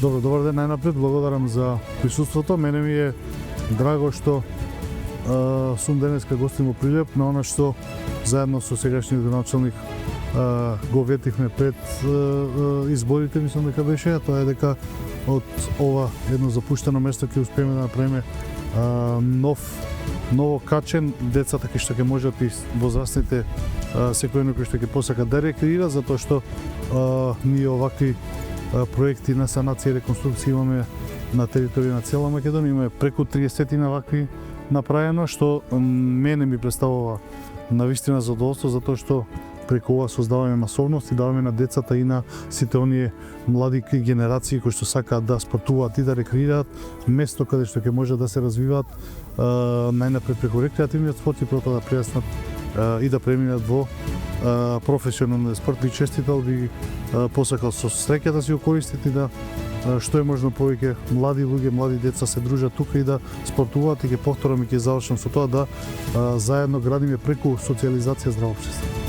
Добар ден, најнапред благодарам за присуството. Мене ми е драго што сум денеска гостин во Прилеп на она што заедно со сегашниот градоначалник го ветивме пред изборите, мислам дека беше, а тоа е дека од ова едно запуштено место ќе успееме да направиме ново качен, децата што ќе можат и возрастните секој кој што ќе посака да рекреира, затоа што ние овакви проекти на санација и реконструкција имаме на територија на цела Македонија, имаме преку 30 на вакви направено, што мене ми представува навистина задоволство, затоа што преку ова создаваме масовност и даваме на децата и на сите оние млади генерации кои што сакаат да спортуваат и да рекреираат место каде што ќе може да се развиваат најнапред преку рекреативниот спорт и потоа да прераснат и да преминат во професионален спорт. Би честитал, би посакал со среќа да си го користите и да што е можно повеќе млади луѓе, млади деца се дружат тука и да спортуваат и ќе повторам и ќе завршам со тоа да заедно градиме преку социјализација здраво општество.